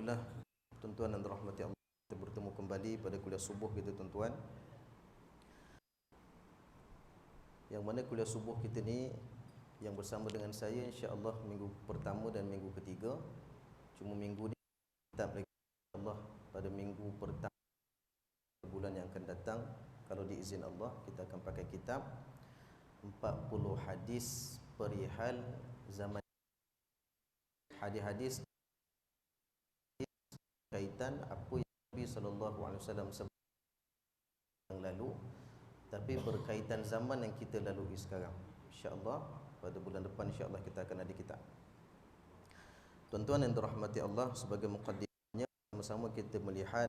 Alhamdulillah, tuan-tuan dan rahmati Allah, kita bertemu kembali pada kuliah subuh kita, tuan-tuan. Yang mana kuliah subuh kita ni yang bersama dengan saya insya-Allah minggu pertama dan minggu ketiga. Cuma minggu ni kitab lagi insya-Allah pada minggu pertama bulan yang akan datang, kalau diizin Allah, kita akan pakai kitab 40 hadis perihal zaman, hadis-hadis kaitan apa yang Nabi SAW sebut yang lalu, tapi berkaitan zaman yang kita lalui sekarang. InsyaAllah pada bulan depan insyaAllah kita akan ada kitab. Tuan-tuan yang dirahmati Allah, sebagai muqaddimahnya sama-sama kita melihat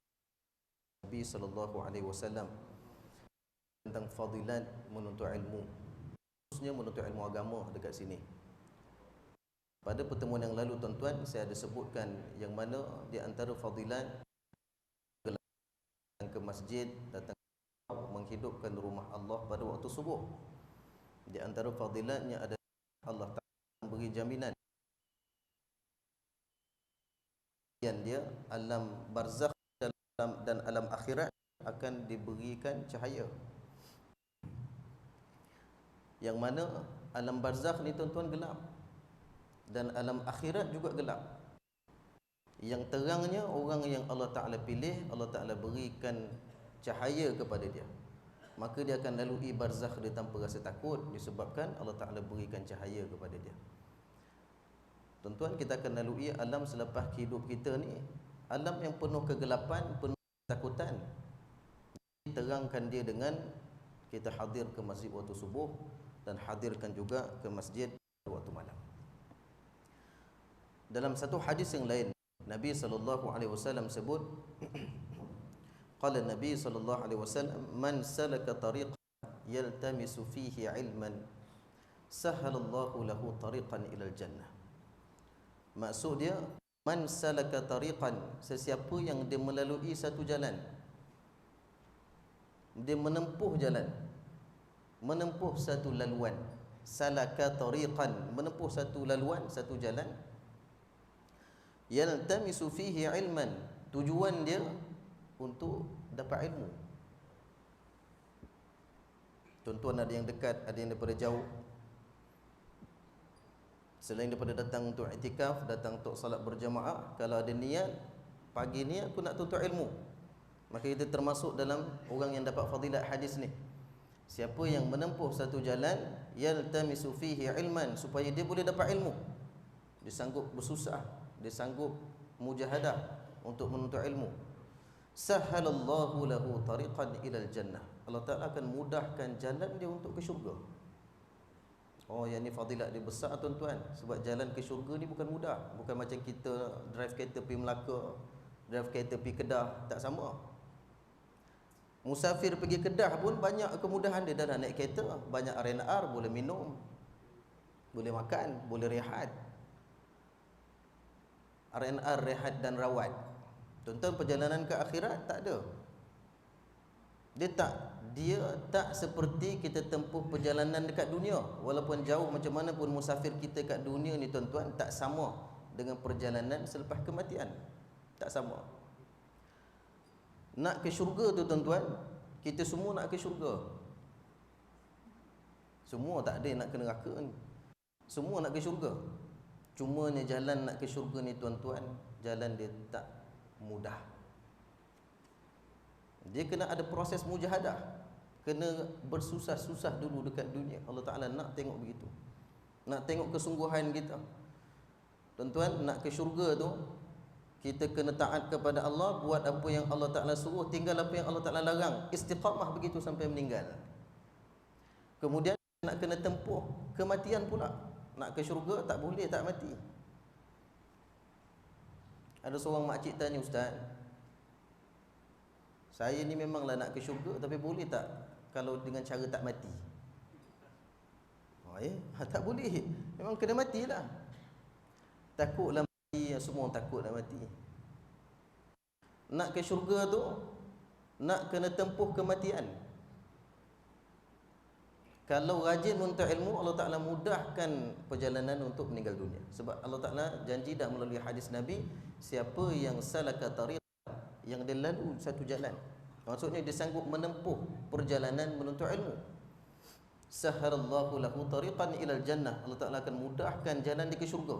Nabi SAW tentang fadilat menuntut ilmu, khususnya menuntut ilmu agama dekat sini. Pada pertemuan yang lalu, tuan-tuan, saya ada sebutkan yang mana di antara fadilat datang ke masjid, datang menghidupkan rumah Allah pada waktu subuh. Di antara fadilatnya ada Allah Ta'ala beri jaminan yang dia alam barzakh dan alam akhirat akan diberikan cahaya. Yang mana alam barzakh ni, tuan-tuan, gelap, dan alam akhirat juga gelap. Yang terangnya orang yang Allah Ta'ala pilih, Allah Ta'ala berikan cahaya kepada dia, maka dia akan lalui barzakh dia tanpa rasa takut, disebabkan Allah Ta'ala berikan cahaya kepada dia. Tuan-tuan, kita akan lalui alam selepas hidup kita ni, alam yang penuh kegelapan, penuh ketakutan. Terangkan dia dengan kita hadir ke masjid waktu subuh dan hadirkan juga ke masjid waktu malam. Dalam satu hadis yang lain, Nabi SAW sebut, qala Nabi SAW, man salaka tariqan yaltamisu fihi ilman sahhalallahu lahu tariqan ilal jannah. Maksud dia, man salaka tariqan, sesiapa yang dia melalui satu jalan, dia menempuh jalan, menempuh satu laluan. Salaka tariqan, menempuh satu laluan, satu jalan, yaltamisu fihi ilman, tujuan dia untuk dapat ilmu. Tuan-tuan, ada yang dekat, ada yang daripada jauh. Selain daripada datang untuk iktikaf, datang untuk salat berjamaah, kalau ada niat, pagi ni aku nak tuntut ilmu, maka kita termasuk dalam orang yang dapat fadilat hadis ni. Siapa yang menempuh satu jalan, yaltamisu fihi ilman, supaya dia boleh dapat ilmu, dia sanggup bersusah, dia sanggup mujahadah untuk menuntut ilmu, sahhalallahu lahu tariqan ilal jannah, Allah Ta'ala akan mudahkan jalan dia untuk ke syurga. Oh, yang ni fadilat dia besar, tuan-tuan, sebab jalan ke syurga ni bukan mudah. Bukan macam kita drive kereta pergi Melaka, drive kereta pergi Kedah, tak sama. Musafir pergi Kedah pun banyak kemudahan dia. Dah naik kereta, banyak R&R, boleh minum, boleh makan, boleh rehat. R&R, rehat dan rawat. Tuan-tuan, perjalanan ke akhirat tak ada. Dia tak seperti kita tempuh perjalanan dekat dunia. Walaupun jauh macam mana pun musafir kita kat dunia ni, tuan-tuan, tak sama dengan perjalanan selepas kematian. Tak sama. Nak ke syurga tu, tuan-tuan, kita semua nak ke syurga. Semua, tak ada yang nak ke neraka ni. Semua nak ke syurga. Cumanya jalan nak ke syurga ni, tuan-tuan, jalan dia tak mudah. Dia kena ada proses mujahadah, kena bersusah-susah dulu dekat dunia. Allah Ta'ala nak tengok begitu, nak tengok kesungguhan kita. Tuan-tuan, nak ke syurga tu, kita kena taat kepada Allah, buat apa yang Allah Ta'ala suruh, tinggal apa yang Allah Ta'ala larang, istiqamah begitu sampai meninggal. Kemudian nak kena tempuh kematian pula. Nak ke syurga tak boleh tak mati. Ada seorang makcik tanya, ustaz, saya ni memanglah nak ke syurga, tapi boleh tak kalau dengan cara tak mati? Tak boleh, memang kena matilah. Takutlah mati, semua orang takut nak mati. Nak ke syurga tu, nak kena tempuh kematian. Kalau rajin menuntut ilmu, Allah Ta'ala mudahkan perjalanan untuk meninggal dunia. Sebab Allah Ta'ala janji dah melalui hadis Nabi, siapa yang salaka tariq, yang dia lalu satu jalan, maksudnya dia sanggup menempuh perjalanan menuntut ilmu, sahalallahu lahu tariqan ilal jannah, Allah Ta'ala akan mudahkan jalan dia ke syurga.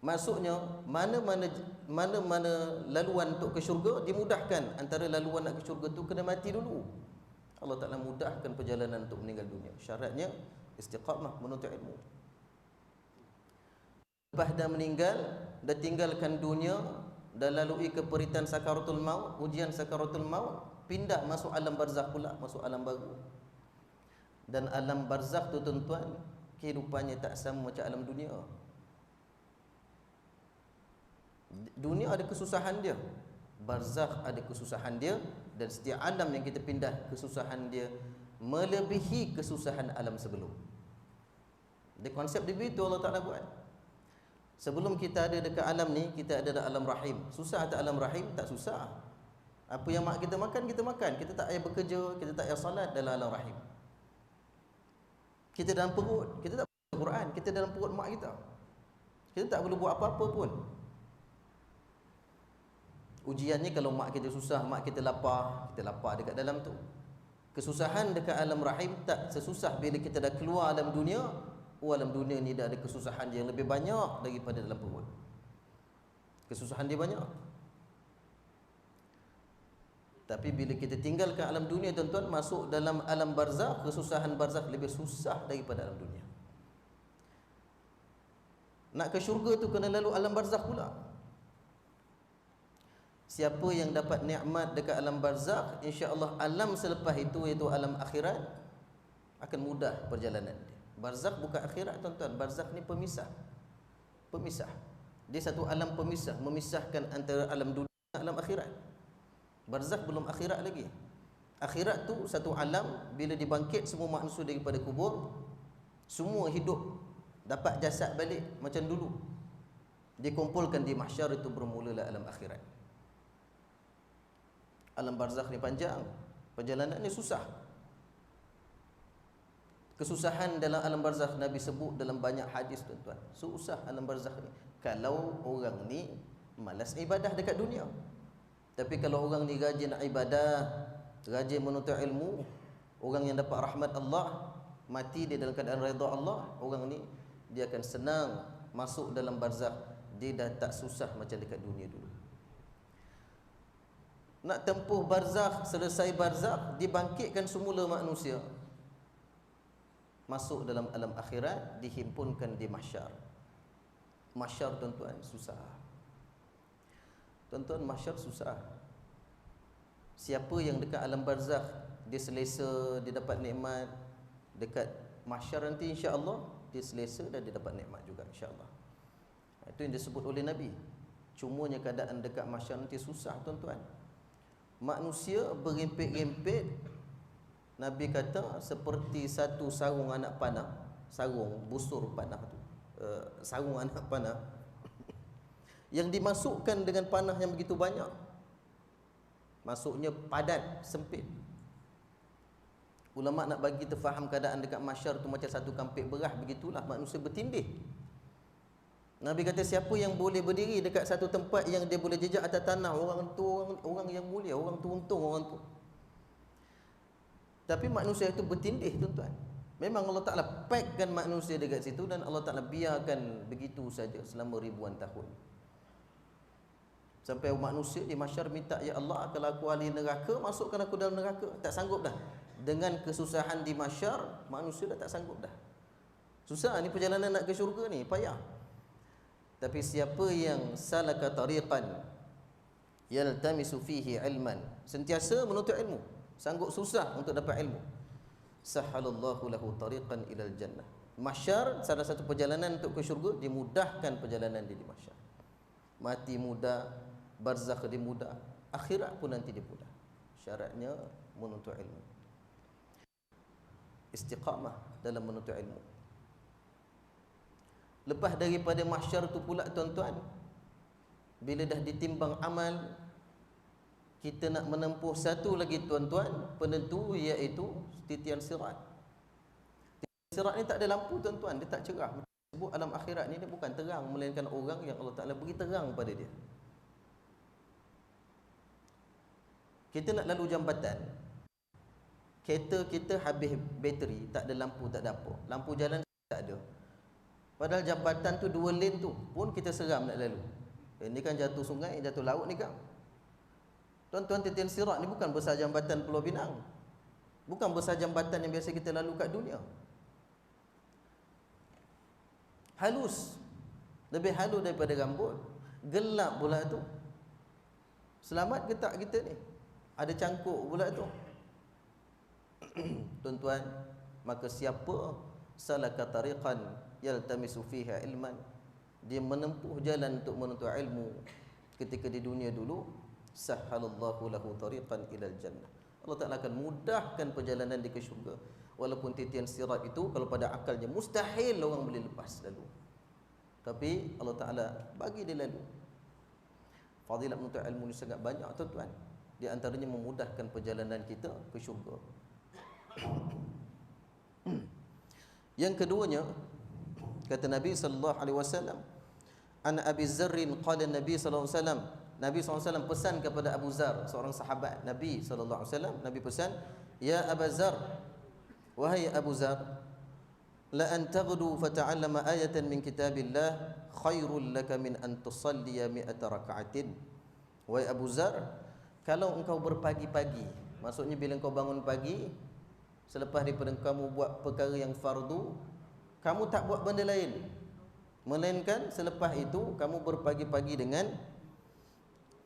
Maksudnya mana-mana laluan untuk ke syurga dimudahkan. Antara laluan nak ke syurga tu kena mati dulu. Allah Ta'ala mudahkan perjalanan untuk meninggal dunia. Syaratnya istiqamah menuntut ilmu. Lepas dah meninggal, dah tinggalkan dunia, dah lalui keperitan sakaratul maut, ujian sakaratul maut, pindah masuk alam barzakh pula, masuk alam baru. Dan alam barzakh tu tuan-tuan, kehidupannya tak sama macam alam dunia. Dunia ada kesusahan dia, barzakh ada kesusahan dia, dan setiap alam yang kita pindah, kesusahan dia melebihi kesusahan alam sebelum. Dia konsep dia begitu Allah Ta'ala buat. Sebelum kita ada dekat alam ni, kita ada dalam alam rahim. Susah tak alam rahim? Tak susah. Apa yang mak kita makan, kita makan. Kita tak payah bekerja, kita tak payah salat dalam alam rahim. Kita dalam perut, kita tak baca Quran, kita dalam perut mak kita. Kita tak perlu buat apa-apa pun. Ujiannya kalau mak kita susah, mak kita lapar dekat dalam tu. Kesusahan dekat alam rahim tak sesusah bila kita dah keluar alam dunia. Alam dunia ni dah ada kesusahan yang lebih banyak daripada dalam perut. Kesusahan dia banyak. Tapi bila kita tinggalkan alam dunia tuan-tuan, masuk dalam alam barzakh, kesusahan barzakh lebih susah daripada alam dunia. Nak ke syurga tu kena lalu alam barzakh pula. Siapa yang dapat nikmat dekat alam barzakh, insya-Allah alam selepas itu, iaitu alam akhirat, akan mudah perjalanan dia. Barzakh bukan akhirat tuan-tuan, barzakh ni pemisah. Pemisah. Dia satu alam pemisah, memisahkan antara alam dunia dan alam akhirat. Barzakh belum akhirat lagi. Akhirat tu satu alam, bila dibangkit semua manusia daripada kubur, semua hidup, dapat jasad balik macam dulu. Dikumpulkan di mahsyar, itu bermulalah alam akhirat. Alam barzakh ni panjang, perjalanan ni susah. Kesusahan dalam alam barzakh Nabi sebut dalam banyak hadis tuan-tuan. Susah alam barzakh ni kalau orang ni malas ibadah dekat dunia. Tapi kalau orang ni rajin ibadah, rajin menuntut ilmu, orang yang dapat rahmat Allah, mati dia dalam keadaan redha Allah, orang ni dia akan senang masuk dalam barzakh. Dia dah tak susah macam dekat dunia dulu. Nak tempuh barzakh, selesai barzakh, dibangkitkan semula manusia, masuk dalam alam akhirat, dihimpunkan di mahsyar. Mahsyar tuan-tuan susah. Tuan-tuan, mahsyar susah. Siapa yang dekat alam barzakh, dia selesa, dia dapat nikmat. Dekat mahsyar nanti insya-Allah dia selesa dan dia dapat nikmat juga insya-Allah. Itu yang disebut oleh Nabi. Cumanya keadaan dekat mahsyar nanti susah tuan-tuan. Manusia berempit-empit, Nabi kata seperti satu sarung anak panah. Sarung busur panah tu, sarung anak panah yang dimasukkan dengan panah yang begitu banyak. Masuknya padat, sempit. Ulama nak bagi kita faham keadaan dekat mahsyar tu macam satu kampik berah, begitulah manusia bertindih. Nabi kata siapa yang boleh berdiri dekat satu tempat yang dia boleh jejak atas tanah, orang tu orang yang mulia, orang tu untung orang tu. Tapi manusia itu bertindih tuan-tuan. Memang Allah Ta'ala packkan manusia dekat situ dan Allah Ta'ala biarkan begitu saja selama ribuan tahun. Sampai manusia di mahsyar minta, ya Allah, kalau aku ahli neraka, masukkan aku dalam neraka. Tak sanggup dah. Dengan kesusahan di mahsyar, manusia dah tak sanggup dah. Susah ni perjalanan nak ke syurga ni, payah. Tapi siapa yang salaka tariqan yaltamisu fihi ilman, sentiasa menuntut ilmu, sanggup susah untuk dapat ilmu, sahalallahu lahu tariqan ilal jannah. Mahsyar salah satu perjalanan untuk ke syurga, dimudahkan perjalanan dia di mahsyar. Mati mudah, barzakh dia mudah, akhirat pun nanti dia mudah. Syaratnya menuntut ilmu, istiqamah dalam menuntut ilmu. Lepas daripada mahsyar tu pula tuan-tuan, bila dah ditimbang amal, kita nak menempuh satu lagi tuan-tuan penentu, iaitu titian sirat. Sirat ni tak ada lampu tuan-tuan, dia tak cerah. Sebut alam akhirat ni dia bukan terang, melainkan orang yang Allah Ta'ala beri terang pada dia. Kita nak lalu jambatan, kereta kita habis bateri, tak ada lampu, tak ada apa, lampu jalan tak ada, padahal jambatan tu 2 lane tu pun kita seram nak lalu. Ini kan jatuh sungai, jatuh laut ni kan. Tuan-tuan, titian sirat ni bukan besar jambatan Pulau Pinang, bukan besar jambatan yang biasa kita lalu kat dunia. Halus, lebih halus daripada rambut, gelap pula tu. Selamat ke tak kita ni? Ada cangkuk pula tu. Tuan-tuan, maka siapa salaka tariqan yaltamisu fiha ilman, dia menempuh jalan untuk menuntut ilmu ketika di dunia dulu, sahhalallahu lahu tariqan ilal jannah, Allah Ta'ala akan mudahkan perjalanan dia ke syurga. Walaupun titian sirat itu kalau pada akalnya mustahil orang boleh lepas lalu, tapi Allah Ta'ala bagi dia lalu. Fadilat menuntut ilmu ni sangat banyak tuan-tuan. Di antaranya memudahkan perjalanan kita ke syurga. Yang keduanya, kata Nabi sallallahu alaihi wasallam, an Abi Zarrin qala Nabi sallallahu alaihi wasallam, Nabi sallallahu alaihi wasallam pesan kepada Abu Zar, seorang sahabat Nabi sallallahu alaihi wasallam. Nabi pesan, ya Abu Zar, wahai Abu Zar, la an taghdu fata'allama ayatan min kitabillah khairul laka min an tusalliya mi'ata raka'atin. Wahai Abu Zar, kalau engkau berpagi-pagi, maksudnya bila engkau bangun pagi, selepas daripada kamu buat perkara yang fardu, kamu tak buat benda lain, melainkan selepas itu kamu berpagi-pagi dengan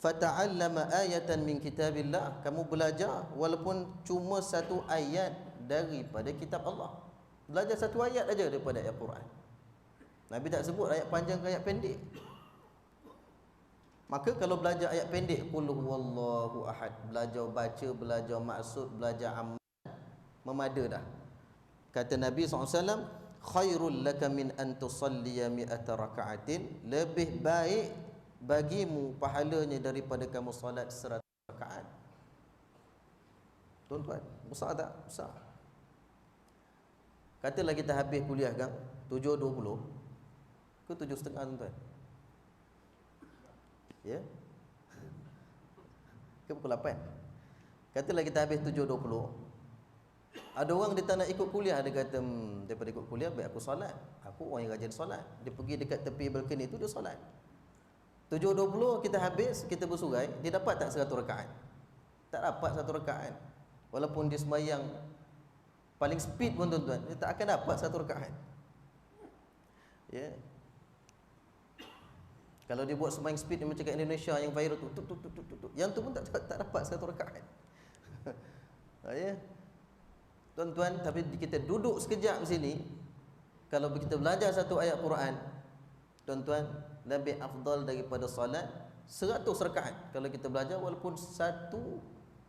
fata'allama ayatan min kitabillah, kamu belajar walaupun cuma satu ayat daripada kitab Allah. Belajar satu ayat aja daripada ayat Quran. Nabi tak sebut ayat panjang ke ayat pendek. Maka kalau belajar ayat pendek, qul huwallahu ahad, belajar baca, belajar maksud, belajar amal, memada dah. Kata Nabi SAW, khairul laka min an tusalliya mi'ata raka'atin, lebih baik bagimu pahalanya daripada kamu solat 100 rakaat. Tuan-tuan, besar tak? Besar. Katalah kita habis kuliah kan 7.20 ke 7.30 tuan-tuan, ya, ke pukul 8. Katalah kita habis 7.20, ada orang dia tak nak ikut kuliah, dia kata daripada ikut kuliah baik aku solat, aku orang yang rajin solat. Dia pergi dekat tepi balkoni tu, dia solat. 7.20 kita habis, kita bersurai, dia dapat tak 100 rakaat? Tak dapat 100 rakaat. Walaupun dia sembahyang paling speed pun tuan-tuan, dia tak akan dapat 100 rakaat. Ya. Kalau dia buat sembahyang speed dia macam kat Indonesia yang viral tu, yang tu pun tak dapat 100 rakaat. Ya. Tuan-tuan, tapi kita duduk sekejap di sini, kalau kita belajar satu ayat Quran, tuan-tuan, lebih afdal daripada salat 100 rakaat kalau kita belajar walaupun satu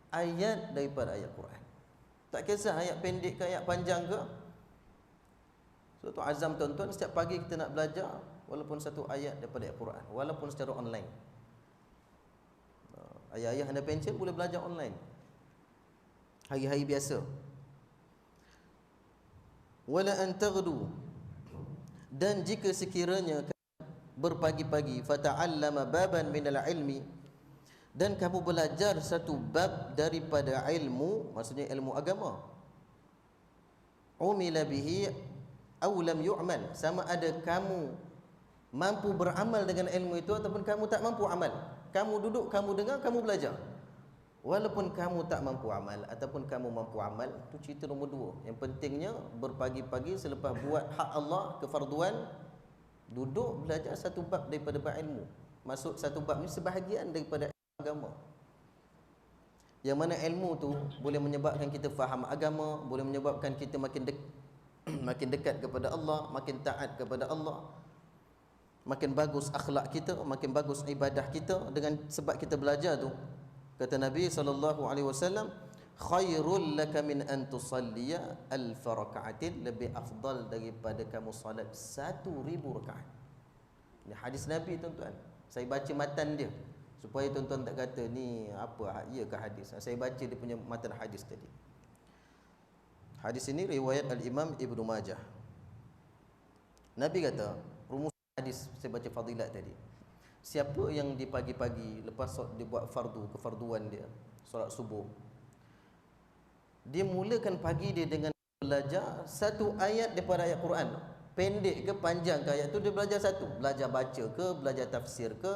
ayat daripada ayat Quran. Tak kisah ayat pendek ke ayat panjang ke. Suatu azam tuan-tuan, setiap pagi kita nak belajar walaupun satu ayat daripada ayat Quran, walaupun secara online. Ayah-ayah anda pension boleh belajar online hari-hari biasa. Wala an taghdu, dan jika sekiranya berpagi-pagi, fata'allama baban minal ilmi, dan kamu belajar satu bab daripada ilmu, maksudnya ilmu agama, umila bihi aw lam yu'mal, sama ada kamu mampu beramal dengan ilmu itu ataupun kamu tak mampu amal. Kamu duduk, kamu dengar, kamu belajar, walaupun kamu tak mampu amal ataupun kamu mampu amal, itu cerita nombor 2. Yang pentingnya berpagi-pagi selepas buat hak Allah, kefarduan, duduk belajar satu bab daripada bab ilmu. Maksud satu bab ni sebahagian daripada agama, yang mana ilmu tu boleh menyebabkan kita faham agama, boleh menyebabkan kita makin dekat kepada Allah, makin taat kepada Allah, makin bagus akhlak kita, makin bagus ibadah kita dengan sebab kita belajar tu. Kata Nabi SAW, khairul laka min an tusalliya alf raka'atin, lebih afdal daripada kamu salat 1000 rakaat. Ini hadis Nabi tuan-tuan. Saya baca matan dia supaya tuan-tuan tak kata ni apa, iya ke hadis. Saya baca dia punya matan hadis tadi. Hadis ini riwayat Al-Imam Ibnu Majah. Nabi kata, rumus hadis saya baca fadilat tadi. Siapa yang di pagi-pagi lepas dia buat kefarduan dia, solat subuh, dia mulakan pagi dia dengan belajar satu ayat daripada ayat Quran. Pendek ke panjang ke ayat tu, dia belajar satu. Belajar baca ke, belajar tafsir ke,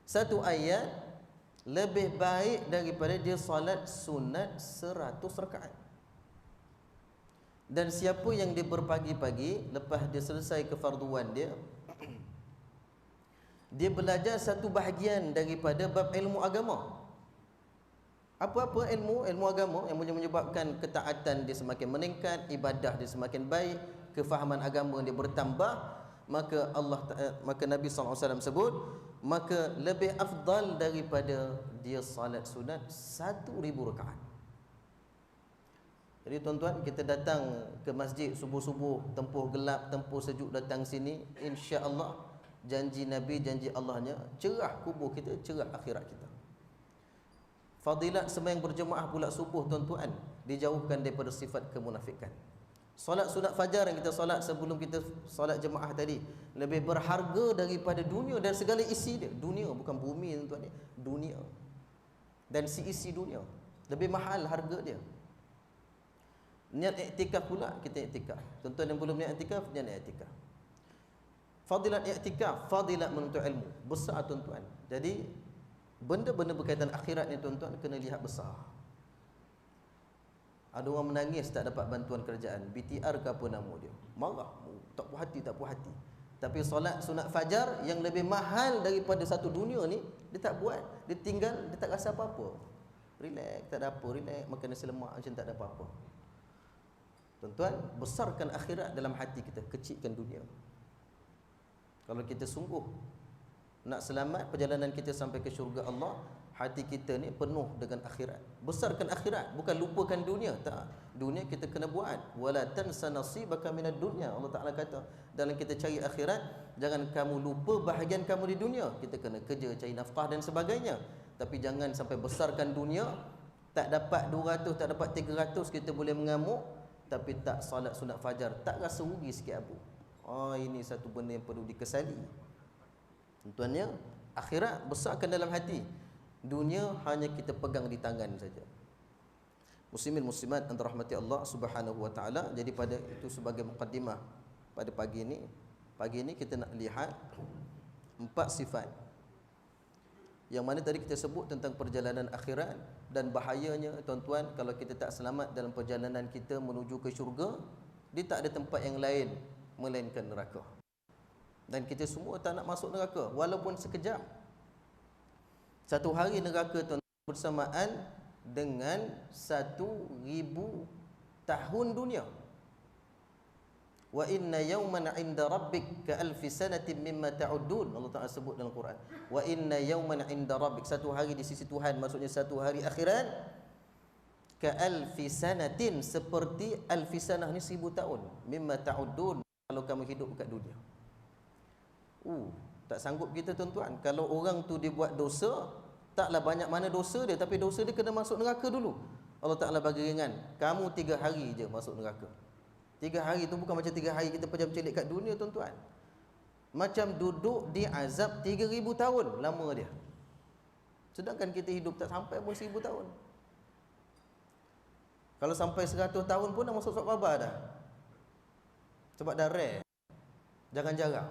satu ayat lebih baik daripada dia solat sunat 100 rakaat. Dan siapa yang dia berpagi-pagi, lepas dia selesai kefarduan dia, dia belajar satu bahagian daripada bab ilmu agama. Apa-apa ilmu agama yang boleh menyebabkan ketaatan dia semakin meningkat, ibadah dia semakin baik, kefahaman agama dia bertambah, maka Nabi SAW sebut, maka lebih afdal daripada dia salat sunat 1000 rakaat. Jadi tuan-tuan, kita datang ke masjid subuh-subuh, tempuh gelap, tempuh sejuk, datang sini, insya-Allah janji Nabi, janji Allahnya, cerah kubur kita, cerah akhirat kita. Fadilat sembahyang berjemaah pula subuh tuan-tuan, dijauhkan daripada sifat kemunafikan. Solat sunat fajar yang kita solat sebelum kita solat jemaah tadi lebih berharga daripada dunia dan segala isi dia. Dunia, bukan bumi tuan-tuan ni, dunia dan si isi dunia, lebih mahal harga dia. Niat iktikaf pula, kita iktikaf. Tuan-tuan yang belum niat iktikaf, niat iktikaf. Fadilat iktikaf, fadilat menuntut ilmu besar tuan-tuan. Jadi benda-benda berkaitan akhirat ni tuan-tuan kena lihat besar. Ada orang menangis tak dapat bantuan kerajaan, BTR ke apa nama dia, marah, tak puas hati. Tapi solat sunat fajar yang lebih mahal daripada satu dunia ni, dia tak buat, dia tinggal, dia tak rasa apa-apa. Relax, tak ada apa, relax, makan nasi lemak macam tak ada apa-apa. Tuan-tuan, besarkan akhirat dalam hati kita, kecilkan dunia. Kalau kita sungguh nak selamat perjalanan kita sampai ke syurga Allah, hati kita ni penuh dengan akhirat. Besarkan akhirat, bukan lupakan dunia. Tak. Dunia kita kena buat. Wala tansa nasibaka minad dunya. Allah Taala kata, dalam kita cari akhirat, jangan kamu lupa bahagian kamu di dunia. Kita kena kerja, cari nafkah dan sebagainya. Tapi jangan sampai besarkan dunia, tak dapat 200, tak dapat 300 kita boleh mengamuk, tapi tak salat sunat fajar, tak rasa rugi sikit abu. Ini satu benda yang perlu dikesali. Tuan-tuannya, akhirat besarkan dalam hati. Dunia hanya kita pegang di tangan saja. Muslimin muslimat yang dirahmati Allah Subhanahu wa taala. Jadi pada itu sebagai mukaddimah pada pagi ini kita nak lihat 4 sifat yang mana tadi kita sebut tentang perjalanan akhirat dan bahayanya tuan-tuan kalau kita tak selamat dalam perjalanan kita menuju ke syurga, dia tak ada tempat yang lain melainkan neraka. Dan kita semua tak nak masuk neraka walaupun sekejap. Satu hari neraka tuan-tuan bersamaan dengan 1000 tahun dunia. Wa inna yawman 'inda rabbik ka alfi sanatin mimma ta'uddun. Allah Taala sebut dalam Quran. Wa inna yawman 'inda rabbik, satu hari di sisi Tuhan, maksudnya satu hari akhirat, ka alfi sanatin, seperti alfi sanah ni 1000 tahun, mimma ta'uddun, kalau kamu hidup kat dunia. Tak sanggup kita tuan-tuan. Kalau orang tu dia buat dosa, taklah banyak mana dosa dia, tapi dosa dia kena masuk neraka dulu. Allah Ta'ala bagi ringan, kamu 3 hari je masuk neraka. 3 hari tu bukan macam 3 hari kita pejam celik kat dunia tuan-tuan. Macam duduk di azab 3000 tahun lama dia. Sedangkan kita hidup tak sampai pun 1000 tahun. Kalau sampai 100 tahun pun dah masuk surat khabar dah. Sebab dah rare, jarang-jarang.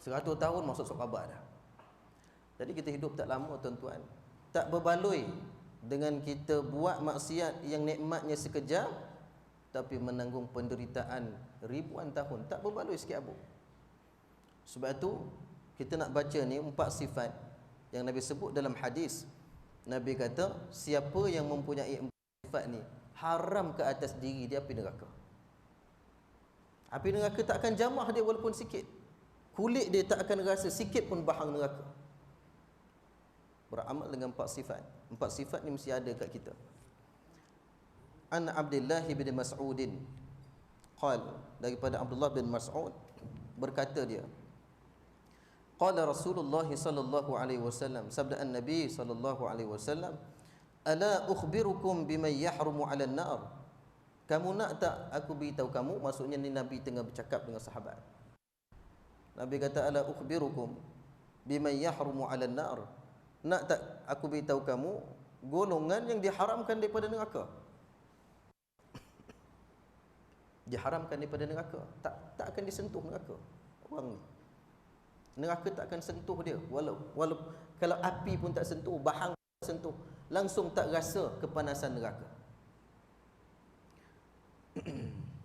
100 tahun masuk surat khabar dah. Jadi kita hidup tak lama tuan-tuan. Tak berbaloi dengan kita buat maksiat yang nikmatnya sekejap, tapi menanggung penderitaan ribuan tahun. Tak berbaloi sikit abu. Sebab itu kita nak baca ni 4 sifat yang Nabi sebut dalam hadis. Nabi kata, siapa yang mempunyai 4 sifat ni, haram ke atas diri dia api neraka. Api neraka tak akan jamah dia walaupun sikit. Kulit dia tak akan rasa sikit pun bahang neraka. Beramal dengan 4 sifat. 4 sifat ni mesti ada kat kita. An Abdullah bin Mas'udin qal, daripada Abdullah bin Mas'ud berkata dia, qala Rasulullah sallallahu alaihi wasallam, sabda an-nabi sallallahu alaihi wasallam, Ala ukhbirukum biman yahrumu 'alan nar. Kamu nak tak aku beritahu kamu? Maksudnya ni Nabi tengah bercakap dengan sahabat. Nabi kata ala ukhbirukum biman yahrumu 'alan nar. Nak tak aku beritahu kamu golongan yang diharamkan daripada neraka? Diharamkan daripada neraka. Tak akan disentuh neraka. Orang ni. Neraka tak akan sentuh dia. Walau kalau api pun tak sentuh, bahang tak sentuh, langsung tak rasa kepanasan neraka.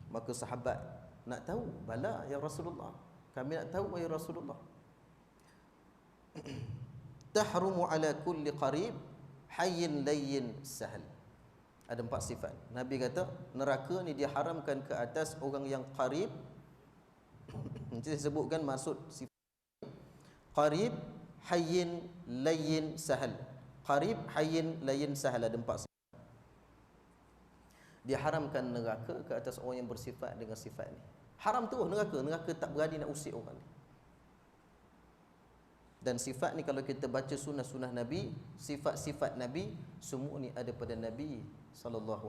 Maka sahabat nak tahu, bala ya Rasulullah, kami nak tahu ya Rasulullah. Tahrumu ala kulli qarib hayyin layyin sahal. Ada 4 sifat. Nabi kata neraka ni diharamkan ke atas orang yang qarib. Nanti saya sebutkan maksud sifat qarib, hayyin, layyin, sahal. Qarib, hayyin, layyin, sahal. Ada 4 sifat. Diharamkan neraka ke atas orang yang bersifat dengan sifat ni. Haram terus neraka. Neraka tak berani nak usik orang ni. Dan sifat ni kalau kita baca sunnah-sunnah Nabi, sifat-sifat Nabi, semua ni ada pada Nabi SAW.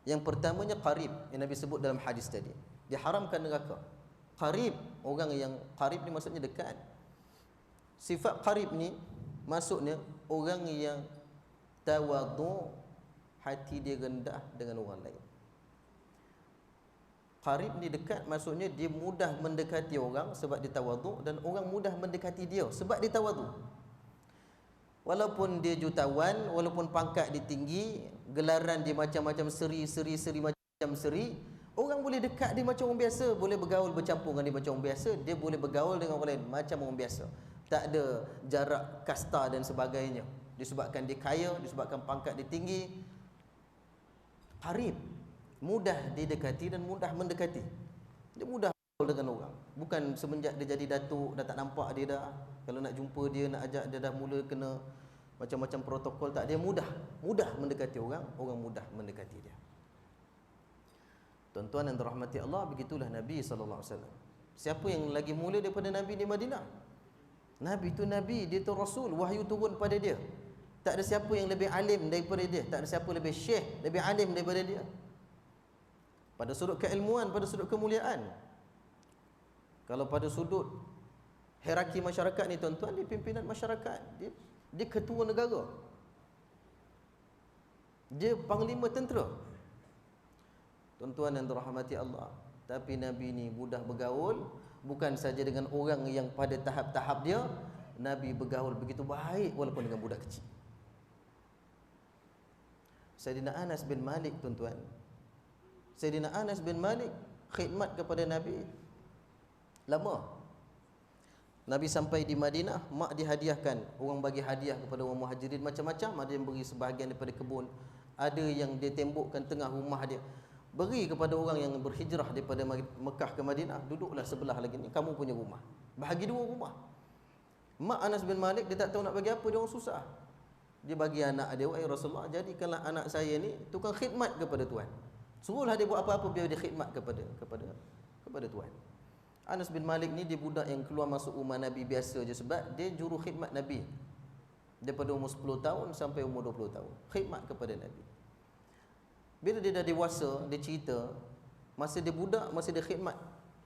Yang pertamanya qarib, yang Nabi sebut dalam hadis tadi. Diharamkan neraka. Qarib, orang yang qarib ni maksudnya dekat. Sifat qarib ni maksudnya orang yang tawadhu, hati dia rendah dengan orang lain. Qarib ni dekat, maksudnya dia mudah mendekati orang sebab dia tawadhu, dan orang mudah mendekati dia sebab dia tawadhu. Walaupun dia jutawan, walaupun pangkat dia tinggi, gelaran dia macam-macam seri macam seri, orang boleh dekat dia macam orang biasa, boleh bergaul bercampur dengan dia macam orang biasa, dia boleh bergaul dengan orang lain macam orang biasa. Tak ada jarak kasta dan sebagainya. Disebabkan dia kaya, disebabkan pangkat dia tinggi. Qarib, mudah didekati dan mudah mendekati. Dia mudah bergaul dengan orang. Bukan semenjak dia jadi datuk dah tak nampak dia dah. Kalau nak jumpa dia, nak ajak dia dah mula kena macam-macam protokol. Tak, dia mudah mendekati orang, orang mudah mendekati dia. Tuan-tuan yang dirahmati Allah, begitulah Nabi SAW. Siapa yang lagi mulia daripada Nabi di Madinah? Nabi tu Nabi, dia tu Rasul, wahyu turun pada dia. Tak ada siapa yang lebih alim daripada dia, tak ada siapa lebih syekh, lebih alim daripada dia. Pada sudut keilmuan, pada sudut kemuliaan. Kalau pada sudut hierarki masyarakat ni tuan-tuan, dia pimpinan masyarakat, dia ketua negara, dia panglima tentera. Tuan-tuan yang dirahmati Allah, tapi Nabi ni mudah bergaul, bukan saja dengan orang yang pada tahap-tahap dia, Nabi bergaul begitu baik walaupun dengan budak kecil. Sayyidina Anas bin Malik tuan-tuan, Sayyidina Anas bin Malik khidmat kepada Nabi lama. Nabi sampai di Madinah, mak dihadiahkan, orang bagi hadiah kepada orang muhajirin macam-macam. Ada yang beri sebahagian daripada kebun, ada yang dia tembokkan tengah rumah dia, beri kepada orang yang berhijrah daripada Mekah ke Madinah. Duduklah sebelah lagi ni, kamu punya rumah, bahagi 2 rumah. Mak Anas bin Malik, dia tak tahu nak bagi apa, dia orang susah. Dia bagi anak dia, wahai Rasulullah, jadikanlah anak saya ni tukang khidmat kepada Tuhan. Suruhlah dia buat apa-apa biar dia khidmat kepada Tuhan. Anas bin Malik ni dia budak yang keluar masuk rumah Nabi biasa je, sebab dia juru khidmat Nabi daripada umur 10 tahun sampai umur 20 tahun, khidmat kepada Nabi. Bila dia dah dewasa, dia cerita masa dia budak, masa dia khidmat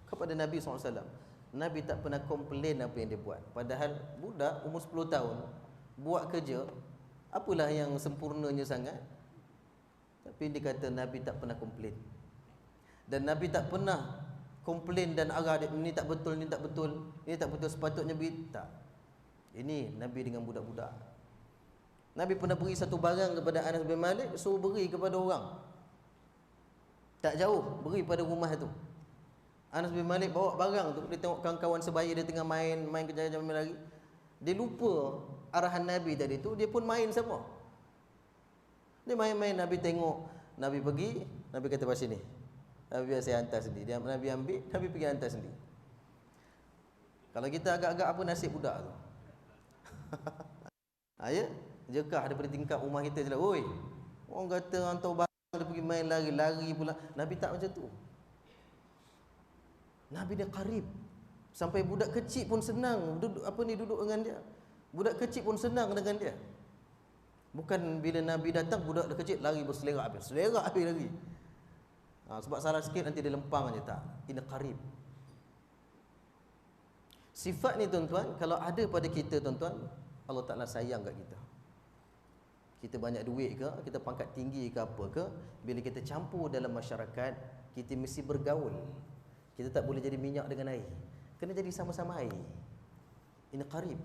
kepada Nabi SAW, Nabi tak pernah komplain apa yang dia buat. Padahal budak umur 10 tahun buat kerja, apalah yang sempurnanya sangat. Tapi dia kata Nabi tak pernah komplain. Dan Nabi tak pernah komplain dan arah dia, ini tak betul, ini tak betul, ini tak betul, sepatutnya tak. Ini Nabi dengan budak-budak. Nabi pernah beri satu barang kepada Anas bin Malik, suruh beri kepada orang tak jauh, beri pada rumah tu. Anas bin Malik bawa barang tu, dia tengok kawan-kawan sebaya dia tengah main kejar-kejar lari. Dia lupa arahan Nabi tadi tu, dia pun main sama. Dia main-main, Nabi tengok, Nabi pergi, Nabi kata pasal sini, Nabi biar saya hantar sendiri. Dia Nabi ambil, Nabi pergi hantar sendiri. Kalau kita agak-agak apa nasib budak tu? Ya, jekah daripada tingkap rumah kita je lah. Oi, orang kata hantar barang, dia pergi main lari pula. Nabi tak macam tu. Nabi dia qarib. Sampai budak kecil pun senang duduk dengan dia. Budak kecil pun senang dengan dia. Bukan bila Nabi datang budak kecil lari berselerak habis lari. Sebab salah sikit nanti dia lempang aja, tak. Ini qarib. Sifat ni tuan-tuan, kalau ada pada kita tuan-tuan, Allah Ta'ala sayang kat kita. Kita banyak duit ke, kita pangkat tinggi ke apa ke, bila kita campur dalam masyarakat, kita mesti bergaul. Kita tak boleh jadi minyak dengan air, kena jadi sama-sama air. Ini qarib.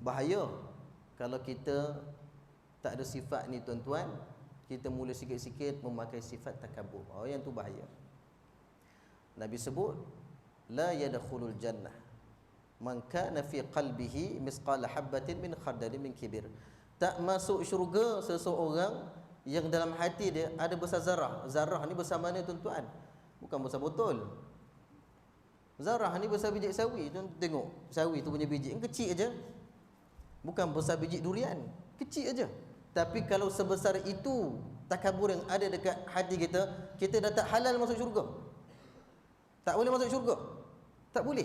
Bahaya kalau kita tak ada sifat ni tuan-tuan, kita mula sikit-sikit memakai sifat takabur. Yang tu bahaya. Nabi sebut la yadkhulul jannah man kana fi qalbihi misqala habatin min khardalin min kibir. Tak masuk syurga seseorang yang dalam hati dia ada besar zarah. Zarah ni besar mana tuan-tuan? Bukan besar botol. Zarah ni besar biji sawi. Tuan tengok sawi tu punya biji yang kecil aja. Bukan besar biji durian, kecil aja. Tapi kalau sebesar itu takabur yang ada dekat hati kita, kita dah tak halal masuk syurga. Tak boleh masuk syurga. Tak boleh.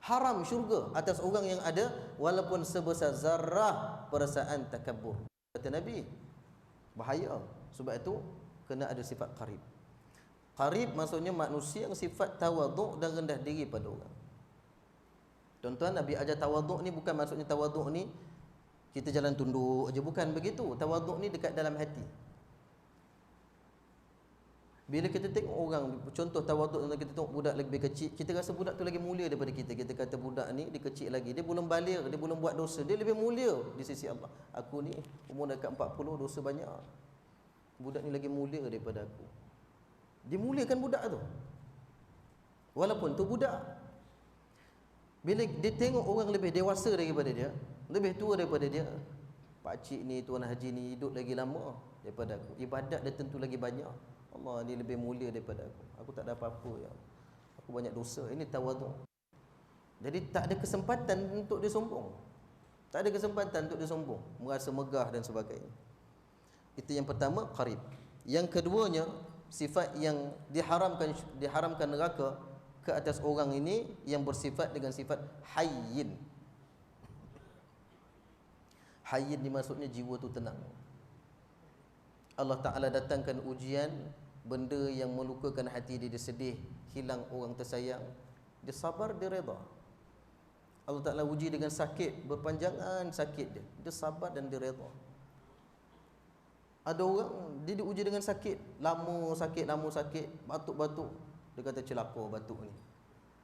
Haram syurga atas orang yang ada walaupun sebesar zarah perasaan takabur. Kata Nabi, bahaya. Sebab itu kena ada sifat qarib. Qarib maksudnya manusia yang sifat tawaduk dan rendah diri pada orang. Tuan-tuan, Nabi ajar tawaduk ni bukan maksudnya tawaduk ni kita jalan tunduk aja, bukan begitu. Tawaduk ni dekat dalam hati. Bila kita tengok orang, contoh tawaduk, kita tengok budak lebih kecil, kita rasa budak tu lagi mulia daripada kita. Kita kata budak ni dia kecil lagi, dia belum balik, dia belum buat dosa, dia lebih mulia di sisi Allah. Aku ni umur dekat 40, dosa banyak. Budak ni lagi mulia daripada aku. Dia muliakan budak tu, walaupun tu budak. Bila dia tengok orang lebih dewasa daripada dia, lebih tua daripada dia, pakcik ni, tuan haji ni hidup lagi lama daripada aku, ibadat dia tentu lagi banyak, Allah dia lebih mulia daripada aku tak ada apa-apa ya, aku banyak dosa. Ini tawaduk. Jadi tak ada kesempatan untuk dia sombong. Tak ada kesempatan untuk dia sombong, merasa megah dan sebagainya. Itu yang pertama, qarib. Yang keduanya, sifat yang diharamkan neraka ke atas orang ini yang bersifat dengan sifat hayyin. Hayyin ni maksudnya jiwa tu tenang. Allah Ta'ala datangkan ujian, benda yang melukakan hati dia, dia sedih, hilang orang tersayang, dia sabar, dia redha. Allah Ta'ala uji dengan sakit, berpanjangan sakit dia, dia sabar dan dia redha. Ada orang dia diuji dengan sakit, lama sakit, batuk-batuk, dia kata celaka batuk ni.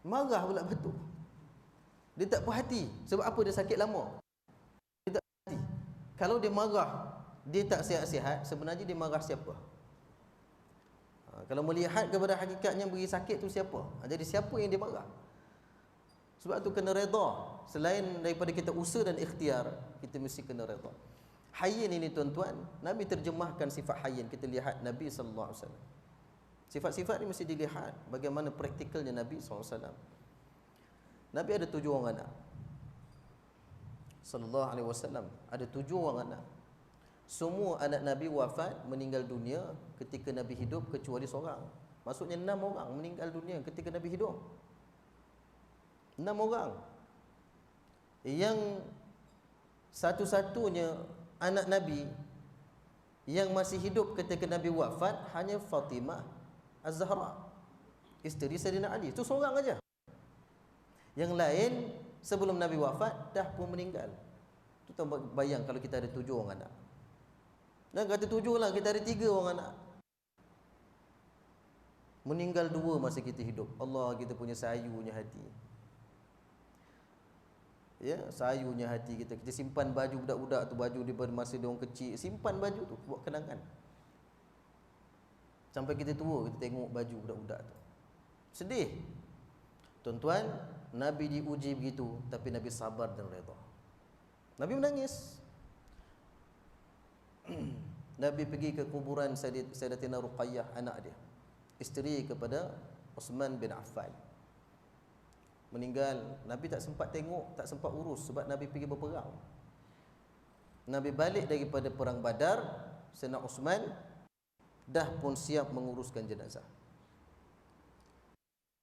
Marah pula batuk. Dia tak puas hati. Sebab apa? Dia sakit lama. Dia tak puas hati. Kalau dia marah, dia tak sihat-sihat, sebenarnya dia marah siapa? Kalau melihat kepada hakikatnya beri sakit tu siapa? Jadi siapa yang dia marah? Sebab tu kena redha. Selain daripada kita usaha dan ikhtiar, kita mesti kena redha. Hayyin ini tuan-tuan, Nabi terjemahkan sifat hayyin. Kita lihat Nabi sallallahu alaihi wasallam. Sifat-sifat ni mesti dilihat bagaimana praktikalnya Nabi sallallahu alaihi wasallam. Nabi ada 7 orang anak. Sallallahu alaihi wasallam ada 7 orang anak. Semua anak Nabi wafat, meninggal dunia ketika Nabi hidup kecuali seorang. Maksudnya 6 orang meninggal dunia ketika Nabi hidup. 6 orang. Yang satu-satunya anak Nabi yang masih hidup ketika Nabi wafat hanya Fatimah Az-Zahra, isteri Sayyidina Ali. Itu seorang aja. Yang lain sebelum Nabi wafat dah pun meninggal. Tu bayang kalau kita ada 7 orang anak. Dan kata 7 lah, kita ada 3 orang anak. Meninggal 2 masa kita hidup. Allah, kita punya sayunya hati. Ya, sayunya hati kita. Kita simpan baju budak-budak tu, baju daripada masa dia orang kecil, simpan baju tu buat kenangan. Sampai kita tua, kita tengok baju budak-budak tu, sedih. Tuan-tuan, Nabi diuji begitu, tapi Nabi sabar dan redha. Nabi menangis. Nabi pergi ke kuburan Sayyidatina Ruqayyah, anak dia, isteri kepada Uthman bin Affan. Meninggal. Nabi tak sempat tengok, tak sempat urus, sebab Nabi pergi berperang. Nabi balik daripada perang Badar, Sayyidina Uthman dah pun siap menguruskan jenazah.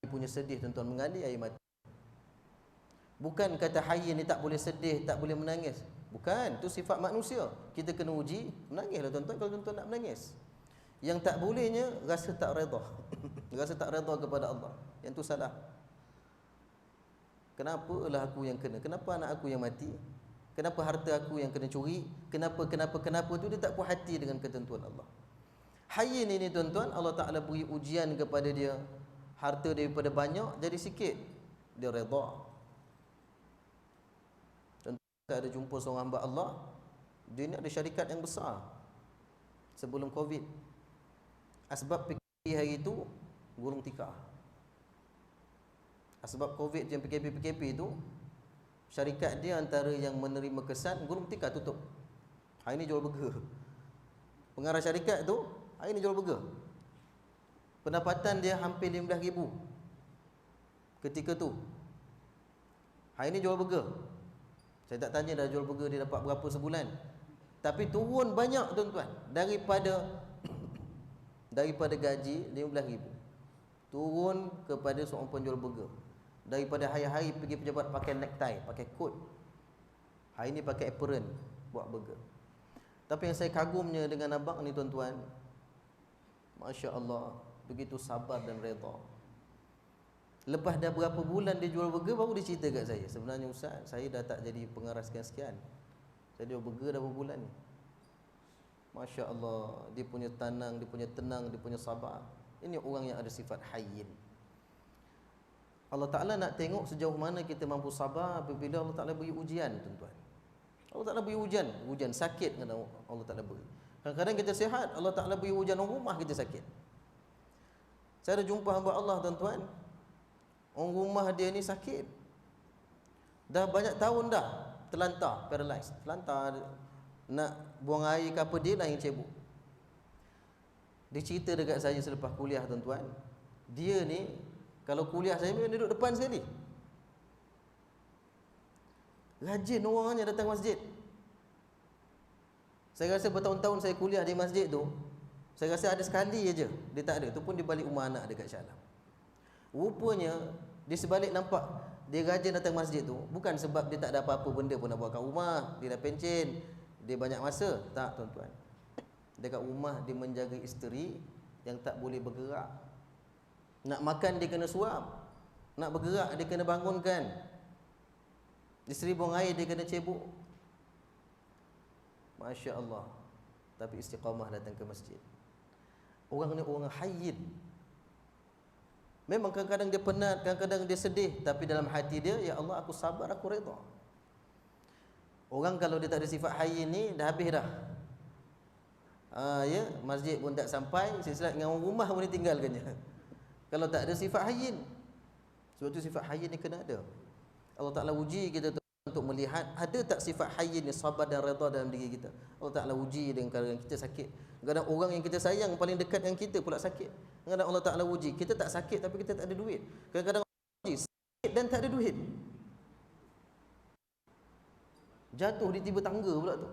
Dia punya sedih tuan-tuan, mengalir air mata. Bukan kata hayyin ni tak boleh sedih, tak boleh menangis. Bukan, itu sifat manusia. Kita kena uji, menangislah tuan-tuan kalau tuan-tuan nak menangis. Yang tak bolehnya rasa tak redha. Rasa tak redha kepada Allah. Yang tu salah. Kenapa lah aku yang kena? Kenapa anak aku yang mati? Kenapa harta aku yang kena curi? Kenapa tu dia tak puas hati dengan ketentuan Allah. Hayyin ini tuan-tuan, Allah Ta'ala beri ujian kepada dia. Harta daripada banyak jadi sikit, dia redha. Saya ada jumpa seorang hamba Allah, dia ni ada syarikat yang besar sebelum Covid. Asbab PKP hari itu gulung tikar. Asbab Covid yang PKP itu, syarikat dia antara yang menerima kesan gulung tikar tutup. Hari ni jual burger. Pengarah syarikat tu hari ni jual burger. Pendapatan dia hampir 15,000 ketika tu. Hari ni jual burger. Saya tak tanya dah jual burger dia dapat berapa sebulan. Tapi turun banyak tuan-tuan. Daripada gaji 15,000. Turun kepada seorang penjual burger. Daripada hari-hari pergi pejabat pakai necktie, pakai coat. Hari ni pakai apron buat burger. Tapi yang saya kagumnya dengan abang ni tuan-tuan, Masya Allah, begitu sabar dan redha. Lepas dah berapa bulan dia jual burger, baru dia cerita kat saya, sebenarnya Ustaz, saya dah tak jadi pengarah sekian-sekian. Saya jual burger dah berapa bulan ni. Masya Allah, dia punya tenang, dia punya sabar. Ini orang yang ada sifat hayyin. Allah Ta'ala nak tengok sejauh mana kita mampu sabar apabila Allah Ta'ala beri ujian tuan-tuan. Allah Ta'ala beri ujian sakit kena Allah Ta'ala beri. Kadang-kadang kita sihat, Allah Ta'ala beri ujian rumah kita sakit. Saya ada jumpa hamba Allah tuan-tuan, orang rumah dia ni sakit. Dah banyak tahun dah terlantar, paralyzed. Terlantar, nak buang air ke apa dia lah yang cebok. Dia cerita dekat saya selepas kuliah tuan-tuan, dia ni kalau kuliah saya memang duduk depan sekali. Rajin orangnya datang masjid. Saya rasa bertahun-tahun saya kuliah di masjid tu, saya rasa ada sekali aja dia tak ada. Tu pun di balik rumah anak dekat Shah Alam. Rupanya dia sebalik nampak dia rajin datang masjid tu bukan sebab dia tak ada apa-apa benda pun nak buat kat rumah, dia dah pencen, dia banyak masa. Tak tuan-tuan. Dekat rumah dia menjaga isteri yang tak boleh bergerak. Nak makan dia kena suap, nak bergerak dia kena bangunkan. Isteri buang air dia kena cebok. Masya Allah. Tapi istiqamah datang ke masjid. Orang ni orang hayyin. Memang kadang-kadang dia penat, kadang-kadang dia sedih, tapi dalam hati dia, ya Allah, aku sabar, aku redha. Orang kalau dia tak ada sifat hayyin ni, dah habis dah. Ya, masjid pun tak sampai, silsilah dengan orang rumah pun ditinggalkannya. Kalau tak ada sifat hayyin. Sebab tu sifat hayyin ni kena ada. Allah Ta'ala uji kita untuk melihat ada tak sifat hayyin ni, sabar dan redha dalam diri kita. Allah Ta'ala uji dengan kadang kita sakit. Kadang orang yang kita sayang paling dekat dengan kita pula sakit. Kadang Allah Ta'ala uji kita tak sakit tapi kita tak ada duit. Kadang-kadang Allah uji sakit dan tak ada duit. Jatuh di tiba tangga pula tu.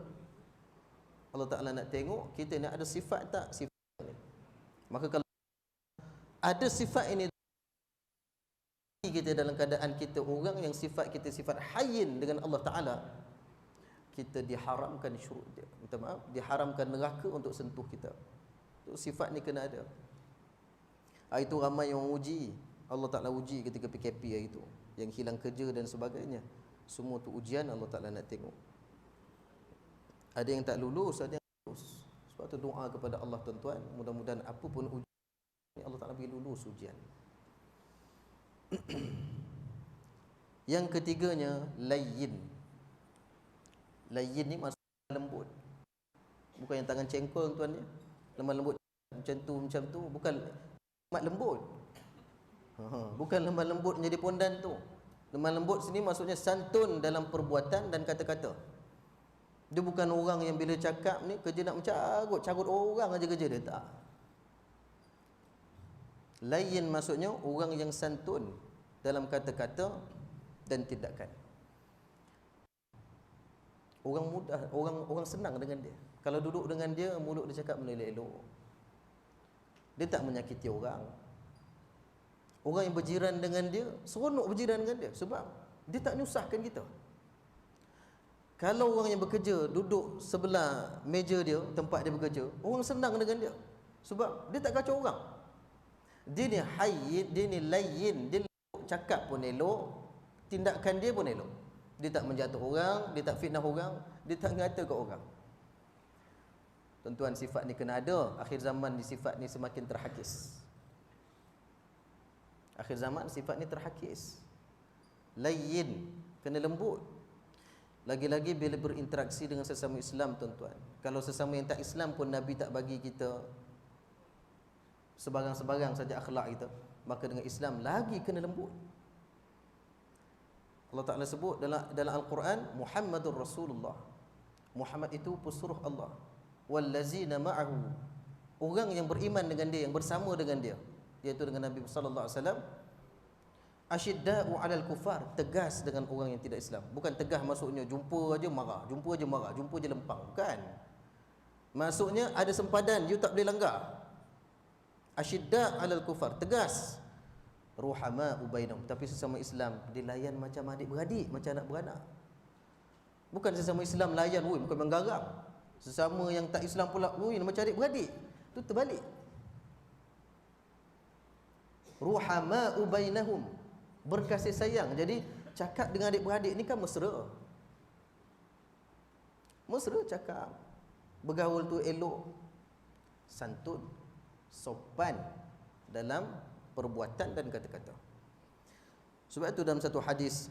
Allah Ta'ala nak tengok kita ni ada sifat tak sifat ni. Maka kalau ada sifat ini kita dalam keadaan kita orang yang sifat kita sifat hayyin dengan Allah Ta'ala, kita diharamkan syuruk dia. Minta maaf, diharamkan neraka untuk sentuh kita. Itu sifat ni kena ada. Itu ramai yang uji. Allah Ta'ala uji ketika PKP hari itu, yang hilang kerja dan sebagainya. Semua tu ujian Allah Ta'ala nak tengok. Ada yang tak lulus, ada yang lulus. Sebab tu doa kepada Allah tuan-tuan, mudah-mudahan apapun ujian Allah Ta'ala bagi lulus ujian. Yang ketiganya, layyin. Layyin ni maksudnya lembut. Bukan yang tangan cengkol tuan ya. Lemah lembut macam tu, bukan lemah lembut. Bukan lemah lembut menjadi pondan tu. Lemah lembut sini maksudnya santun dalam perbuatan dan kata-kata. Dia bukan orang yang bila cakap ni kerja nak carut orang aja kerja dia, tak. Layyin maksudnya orang yang santun dalam kata-kata dan tindakan. Orang mudah, orang senang dengan dia. Kalau duduk dengan dia, mulut dia cakap benda elok. Dia tak menyakiti orang. Orang yang berjiran dengan dia, seronok berjiran dengan dia sebab Dia tak nyusahkan kita. Kalau orang yang bekerja duduk sebelah meja dia, tempat dia bekerja, orang senang dengan dia. Sebab dia tak kacau orang. Dia ni hayyin, dia ni layyin, dia cakap pun elok, tindakan dia pun elok. Dia tak menjatuh orang, dia tak fitnah orang, dia tak ngata kat orang. Tuan-tuan, sifat ni kena ada. Akhir zaman ni sifat ni semakin terhakis. Akhir zaman sifat ni terhakis. Layyin, kena lembut. Lagi-lagi bila berinteraksi dengan sesama Islam, tuan-tuan. Kalau sesama yang tak Islam pun Nabi tak bagi kita sebarang-sebarang saja akhlak kita, maka dengan Islam lagi kena lembut. Allah Ta'ala sebut dalam Al-Quran, Muhammadur Rasulullah. Muhammad itu pesuruh Allah. Wallazina ma'ahu, orang yang beriman dengan dia, yang bersama dengan dia, iaitu dengan Nabi sallallahu alaihi wasallam. Asyidda'u 'alal kufar, tegas dengan orang yang tidak Islam. Bukan tegas maksudnya jumpa aja marah, jumpa aja marah, jumpa aja lempang, bukan. Maksudnya ada sempadan, you tak boleh langgar. Asyidda' 'alal kufar, tegas. Ruhama'u bainahum, tapi sesama Islam dilayan macam adik-beradik, macam anak beranak. Bukan sesama Islam layan, woi, bukan menggarap. Sesama yang tak Islam pula, woi, macam adik-beradik. Itu terbalik. Ruhama'u bainahum, berkasih sayang. Jadi cakap dengan adik-beradik ni kan mesra. Mesra cakap. Bergaul tu elok, santun, sopan dalam perbuatan dan kata-kata. Sebab itu dalam satu hadis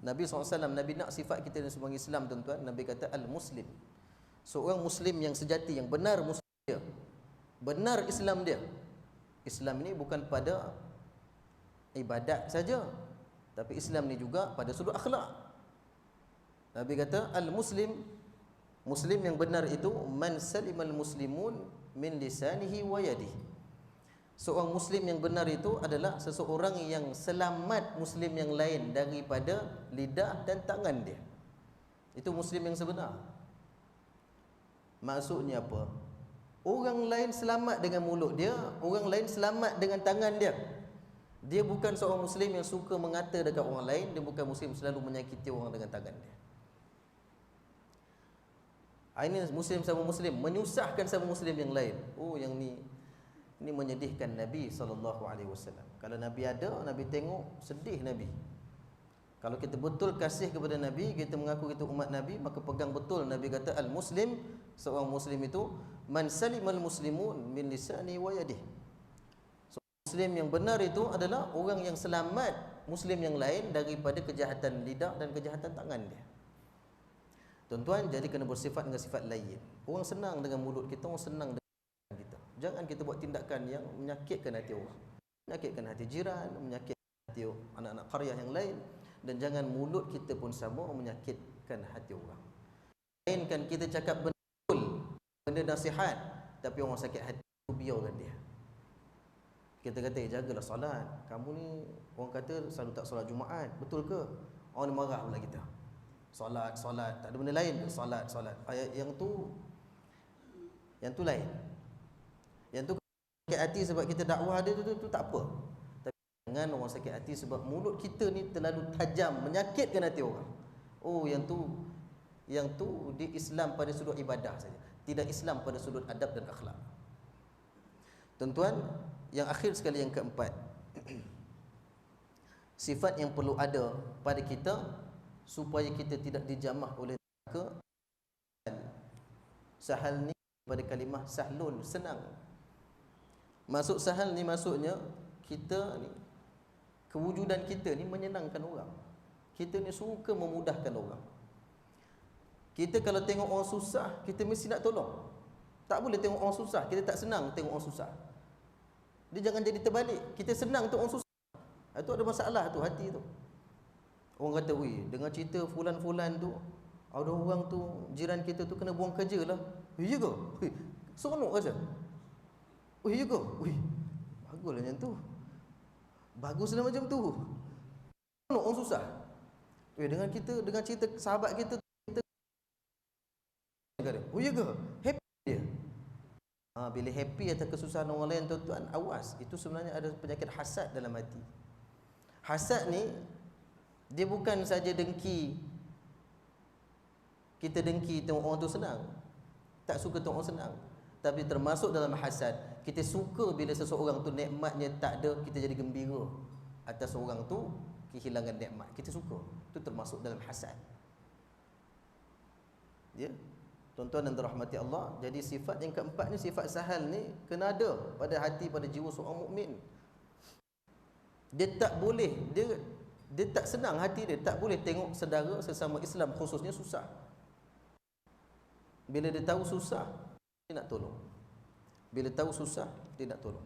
Nabi SAW, Nabi nak sifat kita sebagai Islam, tuan-tuan. Nabi kata al-muslim, seorang Muslim yang sejati, yang benar Muslim dia, benar Islam dia. Islam ini bukan pada ibadat saja, tapi Islam ni juga pada sudut akhlak. Nabi kata al-muslim, Muslim yang benar itu man salimal muslimun min lisanihi wa yadihi. Seorang Muslim yang benar itu adalah seseorang yang selamat Muslim yang lain daripada lidah dan tangan dia. Itu Muslim yang sebenar. Maksudnya apa? Orang lain selamat dengan mulut dia, orang lain selamat dengan tangan dia. Dia bukan seorang Muslim yang suka mengata dekat orang lain, dia bukan Muslim selalu menyakiti orang dengan tangan dia. Ini Muslim sama Muslim, menyusahkan sama Muslim yang lain. Oh, yang ni menyedihkan Nabi SAW. Kalau Nabi ada, Nabi tengok, sedih Nabi. Kalau kita betul kasih kepada Nabi, kita mengaku kita umat Nabi, maka pegang betul. Nabi kata al-muslim, seorang Muslim itu man salimal muslimun min lisani wa yadihi. Muslim yang benar itu adalah orang yang selamat Muslim yang lain daripada kejahatan lidah dan kejahatan tangan dia. Tuan-tuan, jadi kena bersifat dengan sifat lain. Orang senang dengan mulut kita, orang senang dengan kita. Jangan kita buat tindakan yang menyakitkan hati orang, menyakitkan hati jiran, menyakitkan hati anak-anak qaryah yang lain. Dan jangan mulut kita pun sama menyakitkan hati orang. Mainkan kita cakap betul, benda nasihat, tapi orang sakit hati, biarkan dia. Kita kata, jagalah solat. Kamu ni, orang kata selalu tak solat Jumaat. Betul ke? Orang ni marah pula kita. Solat, tak ada benda lain ke? Solat. Yang tu lain. Yang tu sakit hati sebab kita dakwah dia tu tak apa. Tapi jangan orang sakit hati sebab mulut kita ni terlalu tajam, menyakitkan hati orang. Oh, yang tu di Islam pada sudut ibadah saja, tidak Islam pada sudut adab dan akhlak. Tuan-tuan, yang akhir sekali, yang keempat, sifat yang perlu ada pada kita supaya kita tidak dijamah oleh neraka. Sahal ni pada kalimah sahlun, senang. Masuk sahal ni maksudnya kita ni, kewujudan kita ni menyenangkan orang. Kita ni suka memudahkan orang. Kita kalau tengok orang susah, kita mesti nak tolong. Tak boleh tengok orang susah, kita tak senang tengok orang susah. Dia jangan jadi terbalik. Kita senang tengok orang susah, itu ada masalah tu, hati tu. Orang kata, weh, dengar cerita fulan-fulan tu, ada orang tu, jiran kita tu kena buang kerja lah. Ya ke? Seronok rasa. Ya ke? Baguslah macam tu. Baguslah macam tu. Seronok orang susah. Dengar cerita sahabat kita, ya ke? Happy dia. Bila happy atas kesusahan orang lain, tuan-tuan, awas. Itu sebenarnya ada penyakit hasad dalam hati. Hasad ni Dia bukan saja dengki, kita dengki tengok orang tu senang, tak suka tengok orang senang, tapi termasuk dalam hasad, kita suka bila seseorang tu nikmatnya tak ada, kita jadi gembira atas orang tu kehilangan nikmat, kita suka. Itu termasuk dalam hasad. Ya, tuan-tuan dan dirahmati Allah. Jadi sifat yang keempat ni, sifat sahal ni kena ada pada hati, pada jiwa seorang mukmin. Dia tak boleh, dia tak senang hati dia, tak boleh tengok saudara sesama Islam khususnya susah. Bila dia tahu susah, dia nak tolong. Bila tahu susah, dia nak tolong.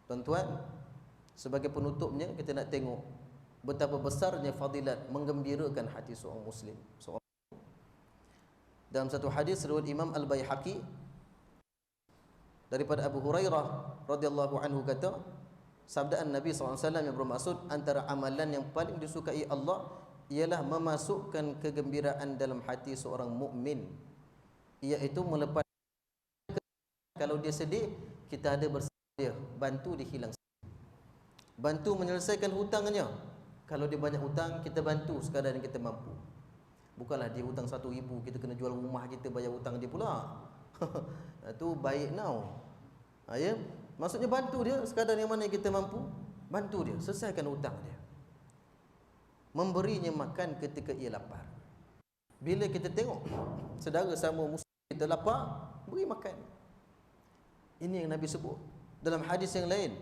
Tuan-tuan, sebagai penutupnya, kita nak tengok betapa besarnya fadilat menggembirakan hati seorang Muslim. Dalam satu hadis riwayat Imam Al-Baihaqi daripada Abu Hurairah radhiyallahu anhu kata, sabdaan Nabi SAW yang bermaksud antara amalan yang paling disukai Allah ialah memasukkan kegembiraan dalam hati seorang mukmin, iaitu melepas kalau dia sedih, kita ada bersama dia, bantu dia hilang sedih, bantu menyelesaikan hutangnya. Kalau dia banyak hutang, kita bantu sekadar yang kita mampu. Bukanlah dia hutang 1,000, kita kena jual rumah kita bayar hutang dia pula. Itu baik now. Ya, maksudnya bantu dia sekadar yang mana yang kita mampu, bantu dia selesaikan hutang dia. Memberinya makan ketika ia lapar. Bila kita tengok saudara sama muslim kita lapar, beri makan. Ini yang Nabi sebut. Dalam hadis yang lain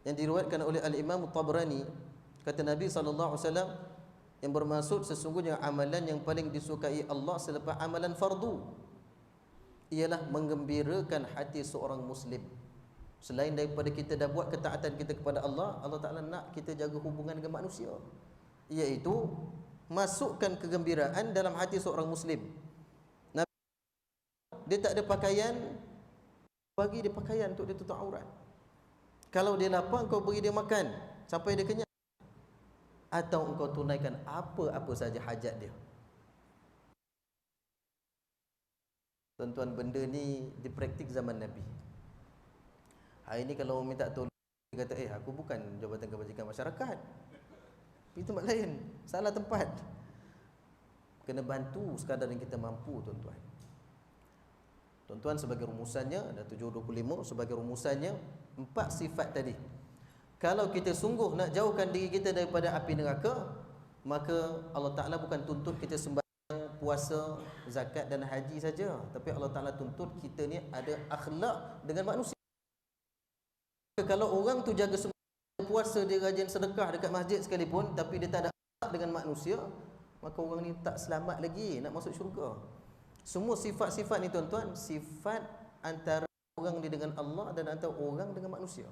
yang diriwayatkan oleh Al-Imam Tabrani, kata Nabi SAW yang bermaksud sesungguhnya amalan yang paling disukai Allah selepas amalan fardu ialah menggembirakan hati seorang Muslim. Selain daripada kita dah buat ketaatan kita kepada Allah, Allah Ta'ala nak kita jaga hubungan dengan manusia, iaitu masukkan kegembiraan dalam hati seorang Muslim. Dia tak ada pakaian, bagi dia pakaian untuk dia tutup aurat. Kalau dia lapar, kau beri dia makan sampai dia kenyang, atau engkau tunaikan apa-apa saja hajat dia. Tuan-tuan, benda ni dipraktik zaman Nabi. Hari ni kalau orang minta tolong, dia kata, aku bukan Jabatan Kebajikan Masyarakat, pergi tempat lain, salah tempat. Kena bantu sekadar yang kita mampu, tuan-tuan. Tuan-tuan, sebagai rumusannya, ada 725, sebagai rumusannya 4 sifat tadi. Kalau kita sungguh nak jauhkan diri kita daripada api neraka, maka Allah Ta'ala bukan tuntut kita sembahyang, puasa, zakat dan haji saja, tapi Allah Ta'ala tuntut kita ni ada akhlak dengan manusia. Kalau orang tu jaga sembahyang, puasa, dia rajin sedekah dekat masjid sekalipun, tapi dia tak ada akhlak dengan manusia, maka orang ni tak selamat lagi nak masuk syurga. Semua sifat-sifat ni, tuan-tuan, sifat antara orang ni dengan Allah dan antara orang dengan manusia.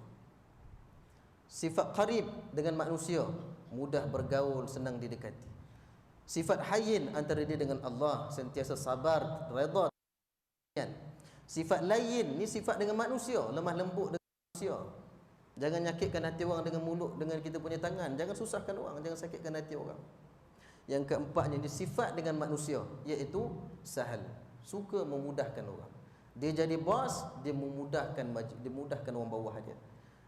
Sifat qarib dengan manusia, mudah bergaul, senang didekati. Sifat hayyin antara dia dengan Allah, sentiasa sabar, redha. Sifat lain ni sifat dengan manusia, lemah lembut dengan manusia. Jangan nyakitkan hati orang dengan mulut, dengan kita punya tangan. Jangan susahkan orang, jangan sakitkan hati orang. Yang keempatnya ni sifat dengan manusia, iaitu sahal, suka memudahkan orang. Dia jadi bos, dia memudahkan orang bawah dia.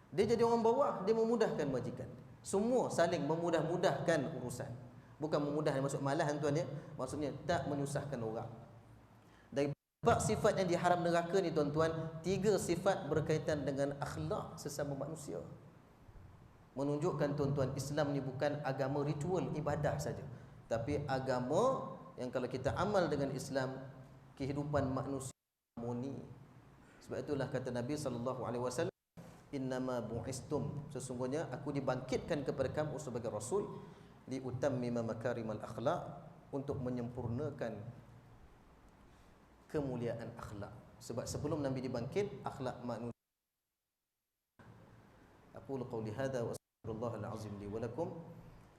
Dia jadi orang bawah, dia memudahkan majikan. Semua saling memudah-mudahkan urusan. Bukan memudahkan maksud malas, tuan ya. Maksudnya tak menyusahkan orang. Dari 4 sifat yang diharam neraka ni, tuan-tuan, 3 sifat berkaitan dengan akhlak sesama manusia. Menunjukkan, tuan-tuan, Islam ni bukan agama ritual ibadah saja, tapi agama yang kalau kita amal dengan Islam, kehidupan manusia harmoni. Sebab itulah kata Nabi SAW, innama bu'istum, sesungguhnya aku dibangkitkan kepada kamu sebagai Rasul, liutammima makarimal akhlak, untuk menyempurnakan kemuliaan akhlak. Sebab sebelum Nabi dibangkit, akhlak manusia. Aqulu qawli hadha wa astaghfirullahal azim li wa lakum.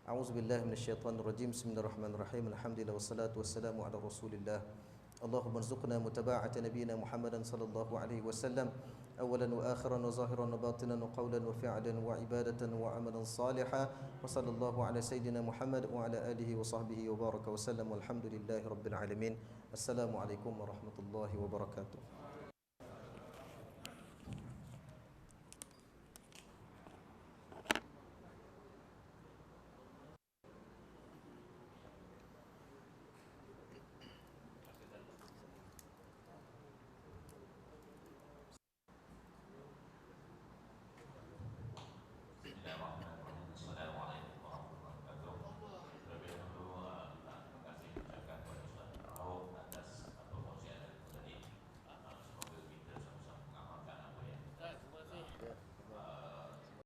A'udzu billahi minasyaitonir rajim. Bismillahirrahmanirrahim. Alhamdulillah wassalatu wassalamu ala Rasulillah. Allahumma rzuqna mutaba'ata nabiyyina Muhammadan sallallahu alaihi wasallam, awalan wa akhiran wa zahiran wa batinan wa qawlan wa fi'lan wa ibadatan wa amalan salihan. Wa sallallahu ala sayyidina Muhammad wa ala alihi wa sahbihi wa baraka wa sallam. Walhamdulillahi rabbil alamin. Assalamualaikum warahmatullahi wabarakatuh.